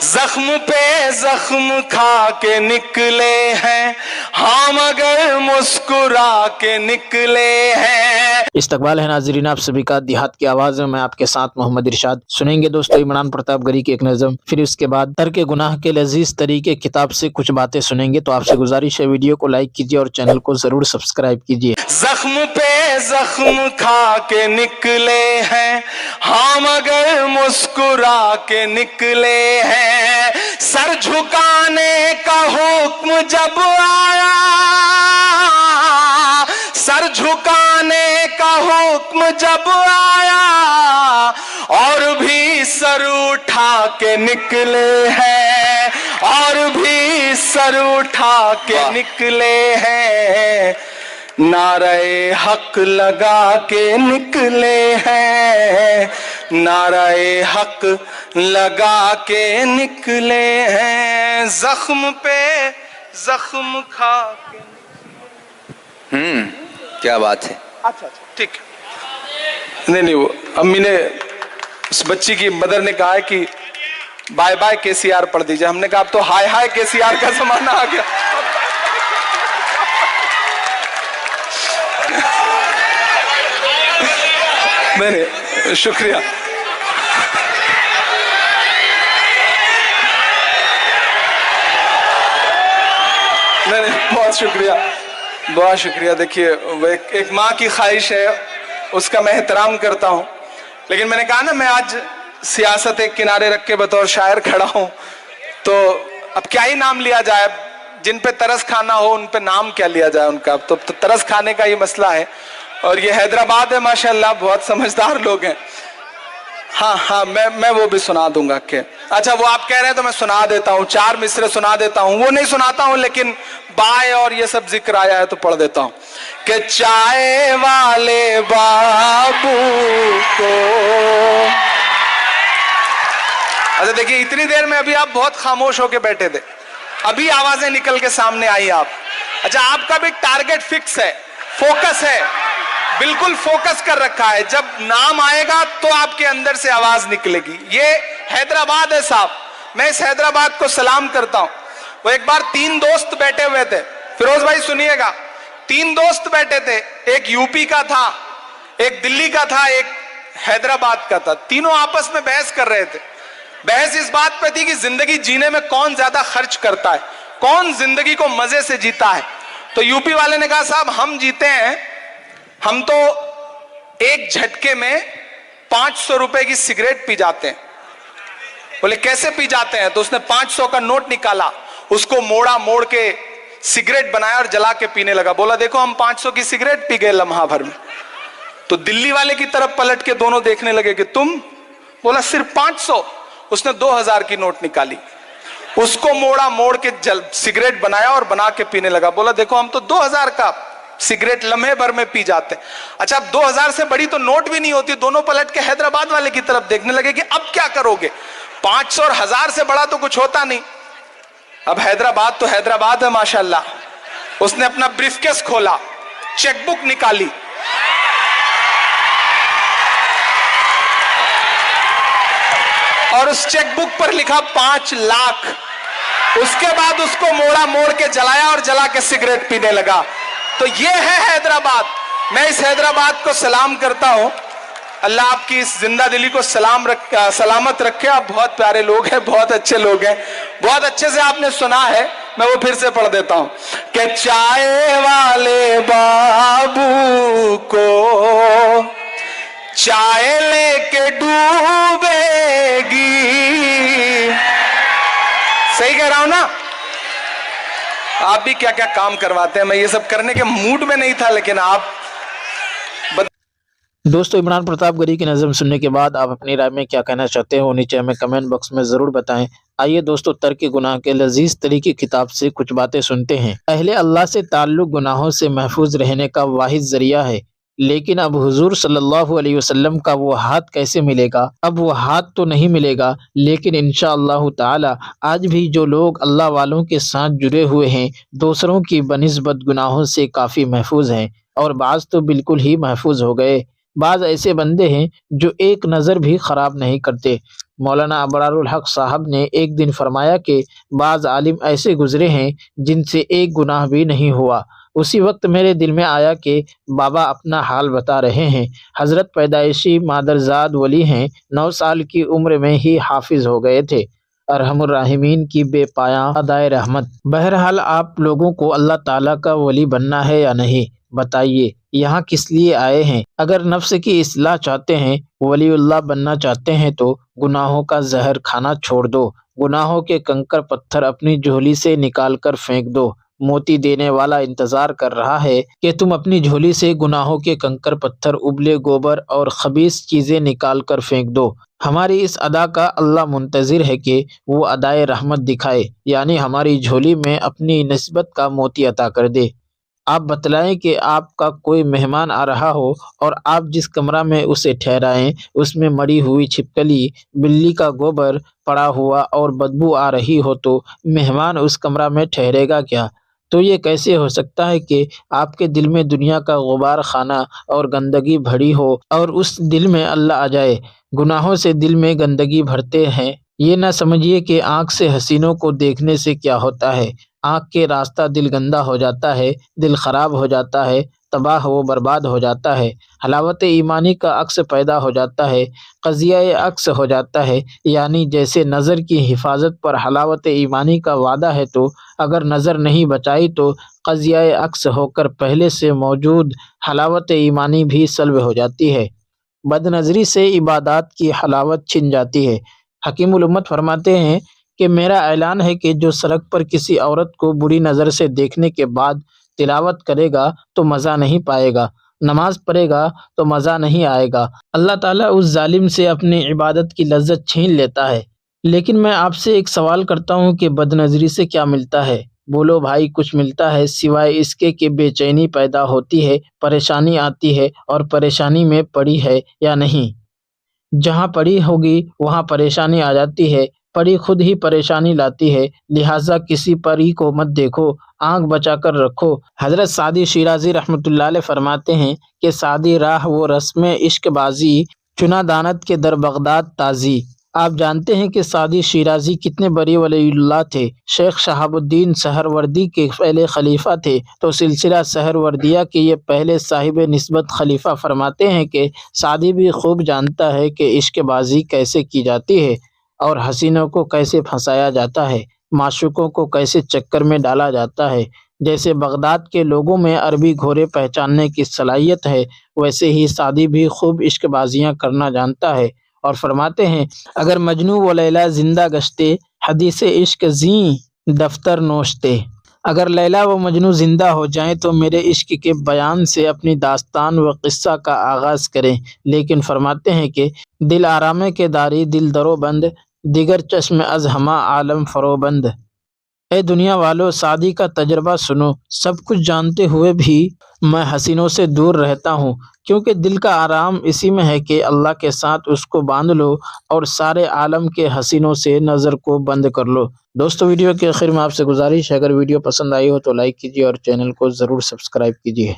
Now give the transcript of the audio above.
زخم پہ زخم کھا کے نکلے ہیں ہم اگر مسکرا کے نکلے ہیں۔ استقبال ہے ناظرین آپ سبھی کا دیہات کی آواز میں آپ کے ساتھ محمد ارشاد۔ سنیں گے دوستو عمران پرتاپ گری کی ایک نظم، پھر اس کے بعد ترک گناہ کے لذیذ طریقے کتاب سے کچھ باتیں سنیں گے۔ تو آپ سے گزارش ہے ویڈیو کو لائک کیجیے اور چینل کو ضرور سبسکرائب کیجیے۔ زخم پہ زخم کھا کے نکلے ہیں ہم اگر مسکرا کے نکلے ہیں، سر جھکانے کا حکم جب آیا، سر جھکانے کا حکم جب آیا، اور بھی سر اٹھا کے نکلے ہیں، اور بھی سر اٹھا کے نکلے ہیں، نعرہ حق لگا کے نکلے ہیں، نعرہ حق لگا کے نکلے ہیں، زخم پہ زخم کھا کے۔ کیا بات ہے۔ اچھا ٹھیک ہے۔ نہیں وہ امی نے اس بچی کی مدر نے کہا ہے کہ بائے بائے کے سی آر پڑھ دیجئے، ہم نے کہا اب تو ہائے ہائے کے سی آر کا زمانہ آ گیا۔ میں نے شکریہ۔ نہیں بہت شکریہ، بہت شکریہ۔ دیکھیے ایک ماں کی خواہش ہے، اس کا میں احترام کرتا ہوں، لیکن میں نے کہا نا میں آج سیاست ایک کنارے رکھ کے بطور شاعر کھڑا ہوں، تو اب کیا ہی نام لیا جائے، جن پہ ترس کھانا ہو ان پہ نام کیا لیا جائے ان کا، اب تو ترس کھانے کا یہ مسئلہ ہے۔ اور یہ حیدرآباد ہے ماشاءاللہ، بہت سمجھدار لوگ ہیں۔ ہاں میں وہ بھی سنا دوں گا کہ اچھا وہ آپ کہہ رہے ہیں تو میں سنا دیتا ہوں، 4 مصرے سنا دیتا ہوں، وہ نہیں سناتا ہوں لیکن بائے اور یہ سب ذکر آیا ہے تو پڑھ دیتا ہوں کہ چائے والے بابو کو۔ اچھا دیکھیے اتنی دیر میں ابھی آپ بہت خاموش ہو کے بیٹھے تھے، ابھی آوازیں نکل کے سامنے آئی آپ۔ اچھا آپ کا بھی ٹارگٹ فکس ہے، فوکس ہے، بالکل فوکس کر رکھا ہے، جب نام آئے گا تو آپ کے اندر سے آواز نکلے گی۔ یہ حیدرآباد ہے صاحب، میں اس حیدرآباد کو سلام کرتا ہوں۔ وہ ایک بار 3 دوست بیٹھے ہوئے تھے، فیروز بھائی سنیے گا، 3 دوست بیٹھے تھے، ایک یو پی کا تھا، ایک دلی کا تھا، ایک حیدرآباد کا تھا، تینوں آپس میں بحث کر رہے تھے۔ بحث اس بات پہ تھی کہ زندگی جینے میں کون زیادہ خرچ کرتا ہے، کون زندگی کو مزے سے جیتا ہے۔ تو یو پی والے نے کہا صاحب ہم جیتے ہیں، ہم تو ایک جھٹکے میں 500 روپے کی سگریٹ پی جاتے ہیں۔ بولے کیسے پی جاتے ہیں؟ تو اس نے 500 کا نوٹ نکالا، اس کو موڑا، موڑ کے سگریٹ بنایا اور جلا کے پینے لگا۔ بولا دیکھو ہم 500 کی سگریٹ پی گئے لمحہ بھر میں۔ تو دلی والے کی طرف پلٹ کے دونوں دیکھنے لگے کہ تم؟ بولا صرف 500۔ اس نے 2000 کی نوٹ نکالی، اس کو موڑا، موڑ کے سگریٹ بنایا اور بنا کے پینے لگا۔ بولا دیکھو ہم تو 2000 کا سگریٹ لمحے بھر میں پی جاتے ہیں۔ اچھا اب 2000 سے بڑی تو نوٹ بھی نہیں ہوتی۔ دونوں پلٹ کے حیدرآباد والے کی طرف دیکھنے لگے کہ اب کیا کرو گے، 500 اور 1000 سے بڑا تو کچھ ہوتا نہیں۔ اب حیدرآباد تو حیدرآباد ہے ماشاءاللہ، اس نے اپنا بریف کیس کھولا، چیک بک نکالی، اور اس چیک بک پر لکھا 5 لاکھ۔ اس کے بعد اس کو موڑا، موڑ کے جلایا اور جلا کے سگریٹ پینے لگا۔ تو یہ ہے حیدرآباد۔ میں اس حیدرآباد کو سلام کرتا ہوں، اللہ آپ کی اس زندہ دلی کو سلامت رکھے۔ آپ بہت پیارے لوگ ہیں، بہت اچھے لوگ ہیں، بہت اچھے سے آپ نے سنا ہے۔ میں وہ پھر سے پڑھ دیتا ہوں کہ چائے والے بابو کو چائے لے کے ڈوبے گی۔ صحیح کہہ رہا ہوں نا؟ آپ بھی کیا کیا کام کرواتے ہیں، میں یہ سب کرنے کے موڈ میں نہیں تھا، لیکن آپ دوستو عمران پرتاپ گری کی نظم سننے کے بعد آپ اپنی رائے میں کیا کہنا چاہتے ہیں وہ نیچے ہمیں کمنٹ باکس میں ضرور بتائیں۔ آئیے دوستو ترک گناہ کے لذیذ طریقے کتاب سے کچھ باتیں سنتے ہیں۔ اہل اللہ سے تعلق گناہوں سے محفوظ رہنے کا واحد ذریعہ ہے، لیکن اب حضور صلی اللہ علیہ وسلم کا وہ ہاتھ کیسے ملے گا؟ اب وہ ہاتھ تو نہیں ملے گا، لیکن انشاءاللہ تعالی آج بھی جو لوگ اللہ والوں کے ساتھ جڑے ہوئے ہیں دوسروں کی بنسبت گناہوں سے کافی محفوظ ہیں، اور بعض تو بالکل ہی محفوظ ہو گئے۔ بعض ایسے بندے ہیں جو ایک نظر بھی خراب نہیں کرتے، مولانا ابرارُل حق صاحب نے ایک دن فرمایا کہ بعض عالم ایسے گزرے ہیں جن سے ایک گناہ بھی نہیں ہوا۔ اسی وقت میرے دل میں آیا کہ بابا اپنا حال بتا رہے ہیں۔ حضرت پیدائشی مادرزاد ولی ہیں، 9 سال کی عمر میں ہی حافظ ہو گئے تھے۔ ارحم الراحمین کی بے پایاں ادائے رحمت۔ بہرحال آپ لوگوں کو اللہ تعالیٰ کا ولی بننا ہے یا نہیں؟ بتائیے، یہاں کس لیے آئے ہیں؟ اگر نفس کی اصلاح چاہتے ہیں، ولی اللہ بننا چاہتے ہیں تو گناہوں کا زہر کھانا چھوڑ دو، گناہوں کے کنکر پتھر اپنی جھولی سے نکال کر پھینک دو۔ موتی دینے والا انتظار کر رہا ہے کہ تم اپنی جھولی سے گناہوں کے کنکر پتھر، ابلے گوبر اور خبیث چیزیں نکال کر پھینک دو۔ ہماری اس ادا کا اللہ منتظر ہے کہ وہ ادائے رحمت دکھائے، یعنی ہماری جھولی میں اپنی نسبت کا موتی عطا کر دے۔ آپ بتلائیں کہ آپ کا کوئی مہمان آ رہا ہو اور آپ جس کمرہ میں اسے ٹھہرائیں اس میں مری ہوئی چھپکلی، بلی کا گوبر پڑا ہوا اور بدبو آ رہی ہو تو مہمان اس کمرہ میں ٹھہرے گا کیا؟ تو یہ کیسے ہو سکتا ہے کہ آپ کے دل میں دنیا کا غبار خانہ اور گندگی بھری ہو اور اس دل میں اللہ آ جائے؟ گناہوں سے دل میں گندگی بھرتے ہیں۔ یہ نہ سمجھیے کہ آنکھ سے حسینوں کو دیکھنے سے کیا ہوتا ہے۔ آنکھ کے راستہ دل گندا ہو جاتا ہے، دل خراب ہو جاتا ہے، تباہ و برباد ہو جاتا ہے، حلاوت ایمانی کا عکس پیدا ہو جاتا ہے، قضیہ عکس ہو جاتا ہے۔ یعنی جیسے نظر کی حفاظت پر حلاوت ایمانی کا وعدہ ہے، تو اگر نظر نہیں بچائی تو قضیہ عکس ہو کر پہلے سے موجود حلاوت ایمانی بھی سلب ہو جاتی ہے۔ بد نظری سے عبادات کی حلاوت چھن جاتی ہے۔ حکیم الامت فرماتے ہیں کہ میرا اعلان ہے کہ جو سڑک پر کسی عورت کو بری نظر سے دیکھنے کے بعد تلاوت کرے گا تو مزہ نہیں پائے گا، نماز پڑھے گا تو مزہ نہیں آئے گا، اللہ تعالیٰ اس ظالم سے اپنی عبادت کی لذت چھین لیتا ہے۔ لیکن میں آپ سے ایک سوال کرتا ہوں کہ بد نظری سے کیا ملتا ہے؟ بولو بھائی، کچھ ملتا ہے سوائے اس کے کہ بے چینی پیدا ہوتی ہے، پریشانی آتی ہے، اور پریشانی میں پڑی ہے یا نہیں؟ جہاں پڑی ہوگی وہاں پریشانی آ جاتی ہے، پڑی خود ہی پریشانی لاتی ہے، لہٰذا کسی پری کو مت دیکھو، آنکھ بچا کر رکھو۔ حضرت سعدی شیرازی رحمۃ اللہ علیہ فرماتے ہیں کہ سعدی راہ وہ رسم عشق بازی، چنا دانت کے در بغداد تازی۔ آپ جانتے ہیں کہ سعدی شیرازی کتنے بڑے ولی اللہ تھے۔ شیخ شہاب الدین سہروردی کے پہلے خلیفہ تھے، تو سلسلہ سہروردیہ کے یہ پہلے صاحب نسبت خلیفہ فرماتے ہیں کہ سعدی بھی خوب جانتا ہے کہ عشق بازی کیسے کی جاتی ہے اور حسینوں کو کیسے پھنسایا جاتا ہے، معشوقوں کو کیسے چکر میں ڈالا جاتا ہے۔ جیسے بغداد کے لوگوں میں عربی گھوڑے پہچاننے کی صلاحیت ہے، ویسے ہی سعدی بھی خوب عشق بازیاں کرنا جانتا ہے، اور فرماتے ہیں اگر مجنوں و لیلا زندہ گشتے، حدیث عشق زیں دفتر نوشتے۔ اگر لیلا و مجنوں زندہ ہو جائیں تو میرے عشق کے بیان سے اپنی داستان و قصہ کا آغاز کریں، لیکن فرماتے ہیں کہ دل آرامے کے داری دل درو بند، دیگر چشم از ہما عالم فرو بند۔ اے دنیا والو، سعدی کا تجربہ سنو۔ سب کچھ جانتے ہوئے بھی میں حسینوں سے دور رہتا ہوں، کیونکہ دل کا آرام اسی میں ہے کہ اللہ کے ساتھ اس کو باندھ لو اور سارے عالم کے حسینوں سے نظر کو بند کر لو۔ دوستو، ویڈیو کے آخر میں آپ سے گزارش ہے، اگر ویڈیو پسند آئی ہو تو لائک کیجیے اور چینل کو ضرور سبسکرائب کیجیے۔